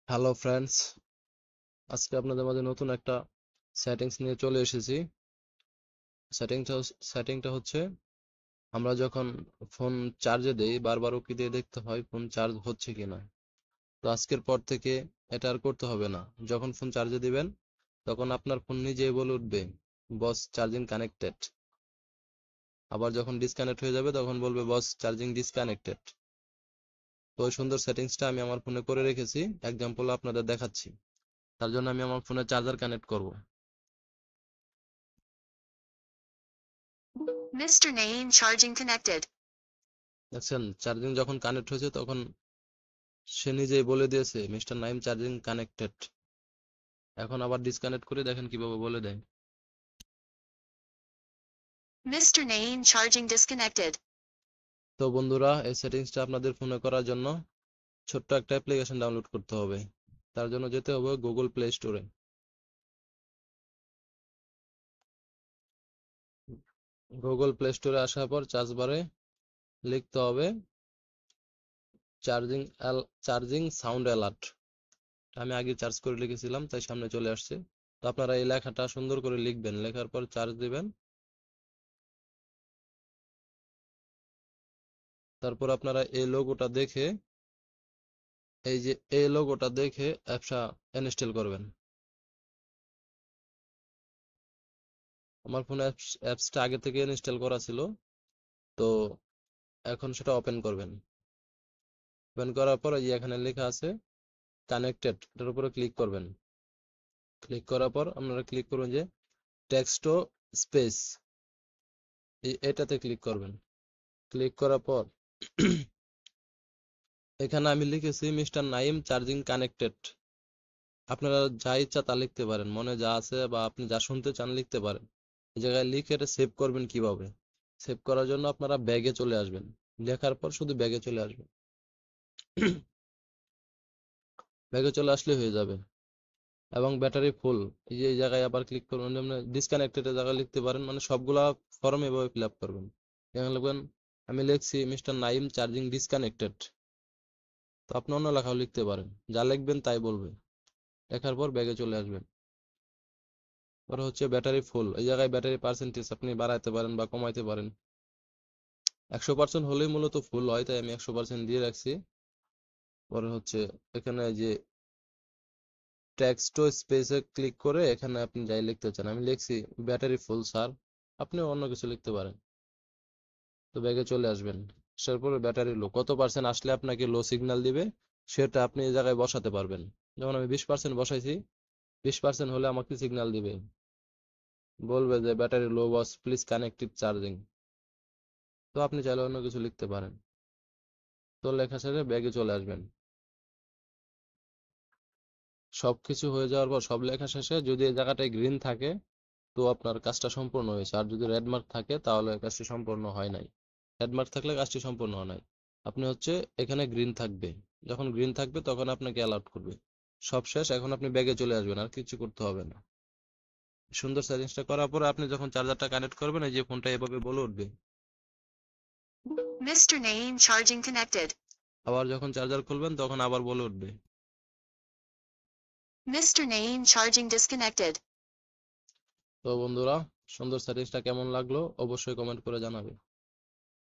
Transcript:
Hello friends, আজকে আপনাদের মাঝে নতুন একটা সেটিংস নিয়ে চলে এসেছি। সেটিংটা সেটিংটা হচ্ছে আমরা যখন ফোন চার্জে দেই বারবার উকি দিয়ে দেখতে হয় ফোন চার্জ হচ্ছে কিনা। তো আজকের পর থেকে এটা আর করতে হবে না। যখন ফোন চার্জে দিবেন তখন আপনার ফোন নিজেই বলে উঠবে বস চার্জিং কানেক্টেড। আবার যখন ডিসকানেক্ট হয়ে যাবে তখন বলবে বস চার্জিং ডিসকানেক্টেড। তো ওই সুন্দর সেটিংসটা আমি আমার ফোনে করে রেখেছি, এক্সাম্পল আপনাদের দেখাচ্ছি। তার জন্য আমি আমার ফোনে চার্জার কানেক্ট করব। Mr. Naeem charging connected. দেখছেন, চার্জিং যখন কানেক্ট হয়েছে তখন সে নিজেই বলে দিয়েছে মিস্টার নাইম চার্জিং কানেক্টেড। এখন আবার ডিসকানেক্ট করে দেখেন কিভাবে বলে দেয়। Mr. Naeem charging disconnected. তো বন্ধুরা, এই সেটিংসটা আপনাদের ফোনে করার জন্য ছোট্ট একটা অ্যাপ্লিকেশন ডাউনলোড করতে হবে। তার জন্য যেতে হবে গুগল প্লে স্টোরে। গুগল প্লে স্টোরে আসার পর সার্চ বারে লিখতে হবে চার্জিং চার্জিং সাউন্ড অ্যালার্ট। আমি আগে চার্জ করে লিখেছিলাম তাই সামনে চলে আসছে। তো আপনারা এই লেখাটা সুন্দর করে লিখবেন, লেখার পর চার্জ দিবেন। তারপর আপনারা এই লোগোটা দেখে অ্যাপসটা ইনস্টল করবেন। আমার ফোনে অ্যাপসটা আগে থেকে ইনস্টল করা ছিল, তো এখন সেটা ওপেন করবেন। ওপেন করার পর এই যে এখানে লেখা আছে কানেক্টেড, এটার উপরে ক্লিক করবেন। ক্লিক করার পর আপনারা ক্লিক করবেন যে টেক্সট স্পেস, এটাতে ক্লিক করবেন। ক্লিক করার পর এখানে আমি লিখেছি মিস্টার নাইম চার্জিং কানেক্টেড। আপনারা যা ইচ্ছা তা লিখতে পারেন, মনে যা আছে বা আপনি যা শুনতে চান লিখতে পারেন। এই জায়গায় লিখে এটা সেভ করবেন কিভাবে? সেভ করার জন্য আপনারা ব্যাগে চলে আসবেন। লেখার পর শুধু ব্যাগে চলে আসবেন। ব্যাগে চলে আসলে হয়ে যাবে। এবং ব্যাটারি ফুল, এই যে এই জায়গায় আবার ক্লিক করবেন, যেমন ডিসকানেক্টেড এর জায়গায় লিখতে পারেন, মানে সবগুলা ফর্ম এভাবে ফিল আপ করবেন। এখানে লিখবেন, আমি লিখছি মিস্টার নাইম চার্জিং ডিসকানেক্টেড। তো আপনি অন্য লেখাও লিখতে পারেন, যা লিখবেন তাই বলবে। লেখার পর ব্যাগে চলে আসবেন। পরে হচ্ছে ব্যাটারি ফুল, এই জায়গায় ব্যাটারি পার্সেন্টেজ আপনি বাড়াইতে পারেন বা কমাইতে পারেন। 100% হলেই মূলত ফুল হয়, তাই আমি 100% দিয়ে রাখছি। পরে হচ্ছে এখানে যে টেক্সট স্পেসে ক্লিক করে এখানে আপনি যাই লিখতে চান, আমি লিখছি ব্যাটারি ফুল স্যার। আপনি অন্য কিছু লিখতে পারেন। তো ব্যাগে চলে আসবেন। আসার পরে ব্যাটারি লো কত পার্সেন্ট আসলে আপনাকে লো সিগন্যাল দিবে সেটা আপনি এই জায়গায় বসাতে পারবেন। যেমন আমি 20% বসাইছি, 20% হলে আমাকে সিগন্যাল দিবে, বলবে যে battery low boss please connective charging. তো আপনি চাইলে অন্য কিছু লিখতে পারেন। তো লেখা শেষে ব্যাগে চলে আসবেন। সবকিছু হয়ে যাওয়ার পর সব লেখা শেষে যদি এই জায়গাটায় গ্রিন থাকে তো আপনার কাজটা সম্পূর্ণ হয়েছে, আর যদি রেড মার্ক থাকে তাহলে কাজটি সম্পূর্ণ হয় নাই। রেড মার্ক থাকলে কাজটি সম্পূর্ণ হয় নাই। আপনি হচ্ছে এখানে গ্রিন থাকবে, যখন গ্রিন থাকবে তখন আপনাকে অ্যালার্ট করবে সব শেষ। এখন আপনি ব্যাগে চলে আসবেন, আর কিছু করতে হবে না। সুন্দর সেটিংসটা করার পরে আপনি যখন চার্জারটা কানেক্ট করবেন এই যে ফোনটা এভাবে বলে উঠবে। Mr. Naeem charging connected. আবার যখন চার্জার খুলবেন তখন আবার বলে উঠবে। Mr. Naeem charging disconnected. তো বন্ধুরা, সুন্দর সেটিংসটা কেমন লাগলো অবশ্যই কমেন্ট করে জানাবে।